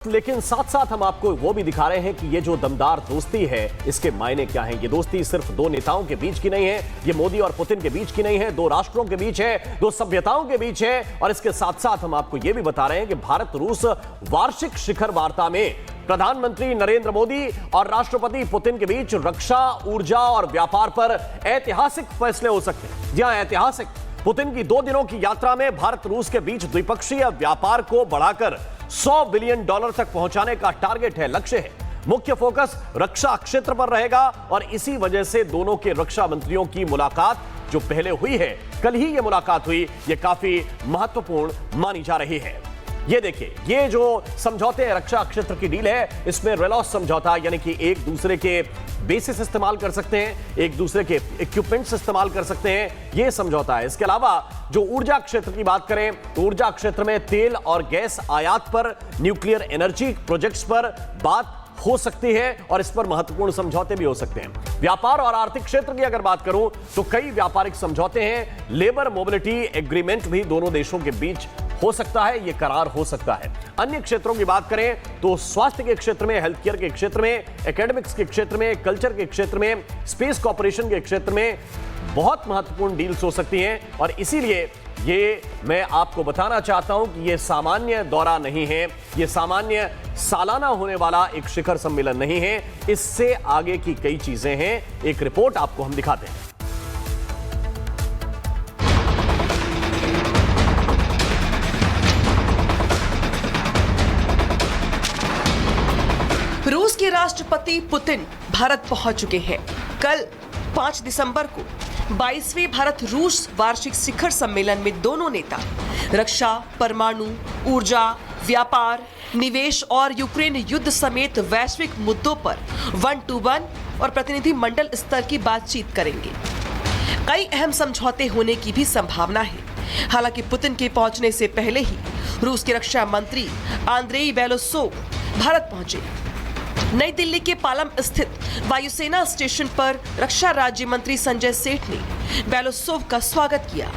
लेकिन साथ साथ हम आपको वो भी दिखा रहे हैं कि ये जो दमदार दोस्ती है इसके मायने क्या हैं। ये दोस्ती सिर्फ दो नेताओं के बीच की नहीं है, ये मोदी और पुतिन के बीच की नहीं है, दो राष्ट्रों के बीच है, दो सभ्यताओं के बीच है। और इसके साथ साथ हम आपको ये भी बता रहे हैं कि भारत रूस वार्षिक शिखर वार्ता में प्रधानमंत्री नरेंद्र मोदी और राष्ट्रपति पुतिन के बीच रक्षा, ऊर्जा और व्यापार पर ऐतिहासिक फैसले हो सकते हैं। जी हां, ऐतिहासिक। पुतिन की 2 दिनों की यात्रा में भारत रूस के बीच द्विपक्षीय व्यापार को बढ़ाकर $100 बिलियन तक पहुंचाने का टारगेट है, लक्ष्य है। मुख्य फोकस रक्षा क्षेत्र पर रहेगा और इसी वजह से दोनों के रक्षा मंत्रियों की मुलाकात जो पहले हुई है, कल ही यह मुलाकात हुई, यह काफी महत्वपूर्ण मानी जा रही है। ये देखिए, ये जो समझौते हैं, रक्षा क्षेत्र की डील है, इसमें रेलॉस समझौता यानी कि एक दूसरे के बेसिस इस्तेमाल कर सकते हैं, एक दूसरे के इक्विपमेंट्स इस्तेमाल कर सकते हैं, ये समझौता है। इसके अलावा जो ऊर्जा क्षेत्र की बात करें तो ऊर्जा क्षेत्र में तेल और गैस आयात पर, न्यूक्लियर एनर्जी प्रोजेक्ट्स पर बात हो सकती है और इस पर महत्वपूर्ण समझौते भी हो सकते हैं। व्यापार और आर्थिक क्षेत्र की अगर बात करूं तो कई व्यापारिक समझौते हैं। लेबर मोबिलिटी एग्रीमेंट भी दोनों देशों के बीच हो सकता है, यह करार हो सकता है। अन्य क्षेत्रों की बात करें तो स्वास्थ्य के क्षेत्र में, हेल्थ केयर के क्षेत्र में, एकेडमिक्स के क्षेत्र में, कल्चर के क्षेत्र में, स्पेस कॉर्पोरेशन के क्षेत्र में बहुत महत्वपूर्ण डील्स हो सकती हैं। और इसीलिए ये मैं आपको बताना चाहता हूं कि यह सामान्य दौरा नहीं है, यह सामान्य सालाना होने वाला एक शिखर सम्मेलन नहीं है, इससे आगे की कई चीजें हैं। एक रिपोर्ट आपको हम दिखाते हैं। रूस के राष्ट्रपति पुतिन भारत पहुंच चुके हैं। कल 5 दिसंबर को 22वें भारत रूस वार्षिक शिखर सम्मेलन में दोनों नेता रक्षा, परमाणु, ऊर्जा, व्यापार, निवेश और यूक्रेन युद्ध समेत वैश्विक मुद्दों पर 1 to 1 और प्रतिनिधि मंडल स्तर की बातचीत करेंगे। कई अहम समझौते होने की भी संभावना है। हालांकि पुतिन के पहुंचने से पहले ही रूस के रक्षा मंत्री आंद्रेई बेलोसोव भारत पहुंचे। नई दिल्ली के पालम स्थित वायुसेना स्टेशन पर रक्षा राज्य मंत्री संजय सेठ ने बेलोसोव का स्वागत किया।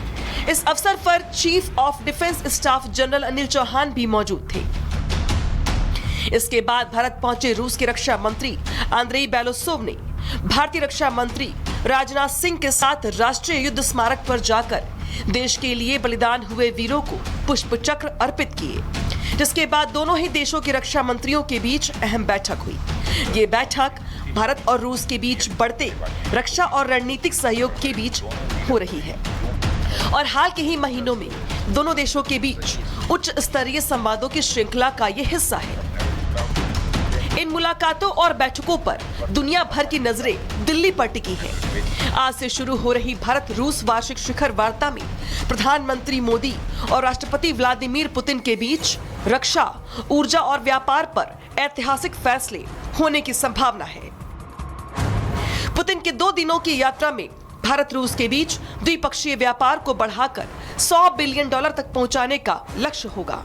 इस अवसर पर chief of defence staff general Anil Chauhan भी मौजूद थे। इसके बाद भारत पहुंचे रूस के रक्षा मंत्री आंद्रेई बेलोसोव ने भारतीय रक्षा मंत्री राजनाथ सिंह के साथ राष्ट्रीय युद्ध स्मारक पर जाकर देश के लिए बलिदान हुए वीरों को पुष्प चक्र अर्पित किए, जिसके बाद दोनों ही देशों के रक्षा मंत्रियों के बीच अहम बैठक हुई। ये बैठक भारत और रूस के बीच बढ़ते रक्षा और रणनीतिक सहयोग के बीच हो रही है और हाल के ही महीनों में दोनों देशों के बीच उच्च स्तरीय संवादों की श्रृंखला का ये हिस्सा है। इन मुलाकातों और बैठकों पर दुनिया भर की नजरें दिल्ली पर टिकी है। आज से शुरू हो रही भारत रूस वार्षिक शिखर वार्ता में प्रधानमंत्री मोदी और राष्ट्रपति व्लादिमीर पुतिन के बीच रक्षा, ऊर्जा और व्यापार पर ऐतिहासिक फैसले होने की संभावना है। पुतिन के 2 दिनों की यात्रा में भारत रूस के बीच द्विपक्षीय व्यापार को बढ़ाकर $100 बिलियन तक पहुंचाने का लक्ष्य होगा,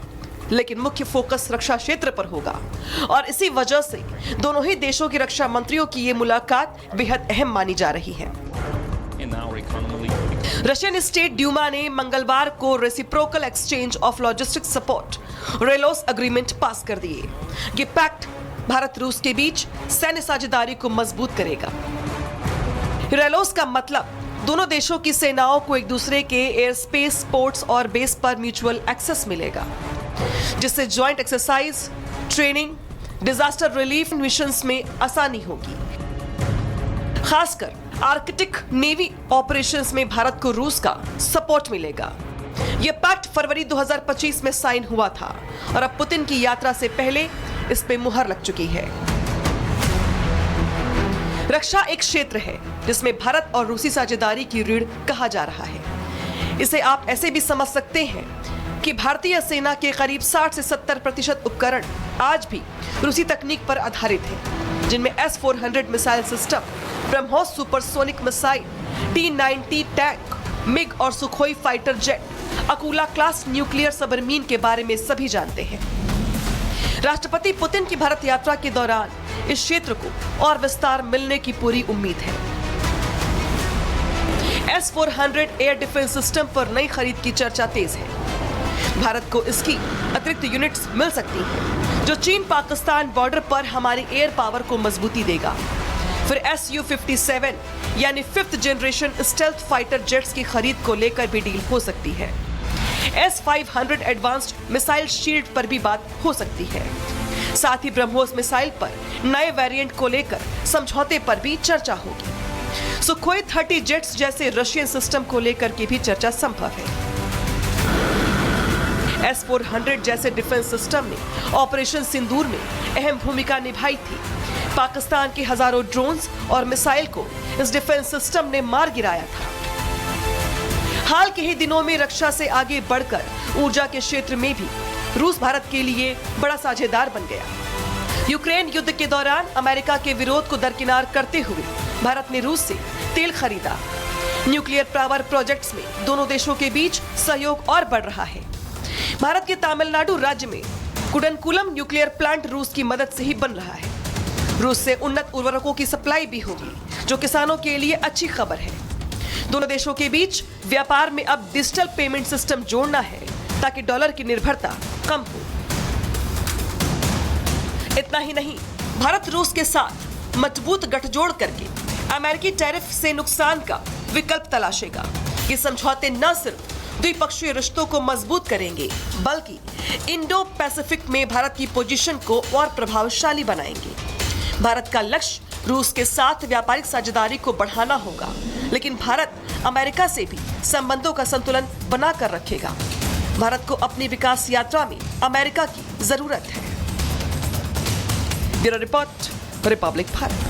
लेकिन मुख्य फोकस रक्षा क्षेत्र पर होगा और इसी वजह से दोनों ही देशों के रक्षा मंत्रियों की ये मुलाकात बेहद अहम मानी जा रही है। रशियन स्टेट ड्यूमा ने मंगलवार को reciprocal exchange of logistic support RELOS agreement pass कर दिए। ये पैक्ट भारत रूस के बीच सैन्य साझेदारी को मजबूत करेगा। रेलोस का मतलब दोनों देशों की सेनाओं को एक दूसरे के एयर स्पेस, पोर्ट्स और बेस पर म्यूचुअल एक्सेस मिलेगा, जिससे joint exercise, training, disaster relief missions में आसानी होगी। खासकर आर्कटिक नेवी ऑपरेशंस में भारत को रूस का सपोर्ट मिलेगा। यह पैक्ट फरवरी 2025 में साइन हुआ था और अब पुतिन की यात्रा से पहले इस पे मुहर लग चुकी है। रक्षा एक क्षेत्र है जिसमें भारत और रूसी साझेदारी की रीढ़ कहा जा रहा है। इसे आप ऐसे भी समझ सकते हैं कि भारतीय सेना के करीब 60 से 70% उपकरण आज भी रूसी तकनीक पर आधारित हैं, जिनमें S-400 missile system, BrahMos supersonic missile, T-90 tank, MiG और Sukhoi fighter jet, Akula class nuclear submarine के बारे में सभी जानते हैं। राष्ट्रपति पुतिन की भारत यात्रा के दौरान इस क्षेत्र को और विस्तार मिलने की पूरी उम्मीद है। S-400 एयर डिफेंस सिस्टम पर नई खरीद की चर्चा तेज है। भारत को इसकी अतिरिक्त यूनिट्स मिल सकती हैं, जो चीन पाकिस्तान बॉर्डर पर हमारी एयर पावर को मजबूती देगा। फिर Su-57 यानी 5th generation stealth fighter jets की खरीद को लेकर भी डील हो सकती है। S-500 एडवांस्ड मिसाइल शील्ड पर भी बात हो सकती है। साथ ही ब्रह्मोस मिसाइल पर नए वेरिएंट को लेकर समझौते पर भी चर्चा होगी। सुखोई 30 जेट्स जैसे रशियन सिस्टम को लेकर की भी चर्चा संभव है। S-400 जैसे डिफेंस सिस्टम ने ऑपरेशन सिंदूर में अहम भूमिका निभाई थी। पाकिस्तान के हजारों ड्रोन्स और मिसाइल को इस डिफेंस सिस्टम ने मार गिराया था। हाल के ही दिनों में रक्षा से आगे बढ़कर ऊर्जा के क्षेत्र में भी रूस भारत के लिए बड़ा साझेदार बन गया। यूक्रेन युद्ध के दौरान अमेरिका के विरोध को दरकिनार करते हुए भारत ने रूस से तेल खरीदा। न्यूक्लियर पावर प्रोजेक्ट्स में दोनों देशों के बीच सहयोग और बढ़ रहा है। भारत के तमिलनाडु राज्य में कुडनकुलम न्यूक्लियर प्लांट रूस की मदद से ही बन रहा है। रूस से उन्नत उर्वरकों की सप्लाई भी होगी, जो किसानों के लिए अच्छी खबर है। दोनों देशों के बीच व्यापार में अब डिजिटल पेमेंट सिस्टम जोड़ना है ताकि डॉलर की निर्भरता कम हो। इतना ही नहीं, भारत रूस के साथ मजबूत गठजोड़ करके अमेरिकी टैरिफ से नुकसान का विकल्प तलाशेगा। ये समझौते न सिर्फ द्विपक्षीय रिश्तों को मजबूत करेंगे, बल्कि इंडो पैसिफिक में भारत की पोजीशन को और प्रभावशाली बनाएंगे। भारत का लक्ष्य रूस के साथ व्यापारिक साझेदारी को बढ़ाना होगा, लेकिन भारत अमेरिका से भी संबंधों का संतुलन बनाकर रखेगा। भारत को अपनी विकास यात्रा में अमेरिका की जरूरत है। Bureau report, Republic Bharat.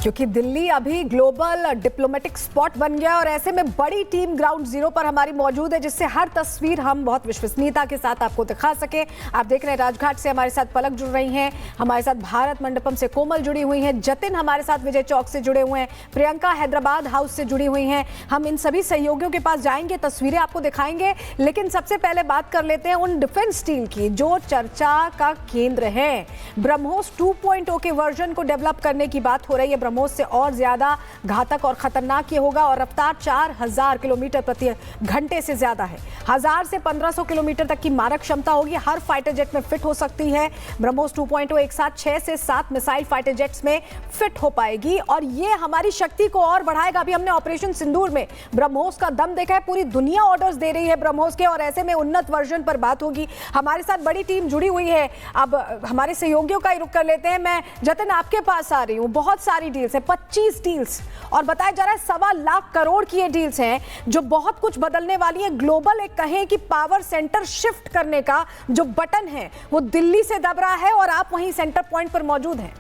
क्योंकि दिल्ली अभी ग्लोबल डिप्लोमेटिक स्पॉट बन गया और ऐसे में बड़ी टीम ग्राउंड जीरो पर हमारी मौजूद है, जिससे हर तस्वीर हम बहुत विश्वसनीयता के साथ आपको दिखा सके। आप देख रहे हैं राजघाट से हमारे साथ पलक जुड़ रही हैं, हमारे साथ भारत मंडपम से कोमल जुड़ी हुई हैं, जतिन हमारे साथ विजय चौक से जुड़े हुए हैं, प्रियंका हैदराबाद हाउस से जुड़ी हुई हैं। हम इन सभी सहयोगियों के पास जाएंगे, तस्वीरें आपको दिखाएंगे, लेकिन सबसे पहले बात कर लेते हैं उन डिफेंस डील की जो चर्चा का केंद्र है। ब्रह्मोस 2.0 के वर्जन को डेवलप करने की बात हो रही है। ब्रह्मोस से और ज्यादा घातक और खतरनाक ये होगा और रफ्तार 4000 किलोमीटर प्रति घंटे से ज्यादा है। 1000 से 1500 किलोमीटर तक की मारक क्षमता होगी, हर फाइटर जेट में फिट हो सकती है। ब्रह्मोस 2.0 एक साथ 6 से 7 मिसाइल फाइटर जेट्स में फिट हो पाएगी और ये हमारी शक्ति को और बढ़ाएगा। अभी हमने ऑपरेशन सिंदूर में ब्रह्मोस का दम देखा है, पूरी दुनिया ऑर्डर्स दे रही है ब्रह्मोस के और ऐसे में उन्नत वर्जन पर बात होगी। हमारे साथ बड़ी टीम जुड़ी हुई है। अब हमारे सहयोगियों का ही रुख कर लेते हैं। मैं जतिन आपके पास आ रही हूँ। बहुत सारी डील्स है, 25 डील्स और बताया जा रहा है 1.25 लाख करोड़ की ये डील्स हैं जो बहुत कुछ बदलने वाली है। ग्लोबल एक कहें कि पावर सेंटर शिफ्ट करने का जो बटन है वो दिल्ली से दब रहा है और आप वहीं सेंटर पॉइंट पर मौजूद हैं।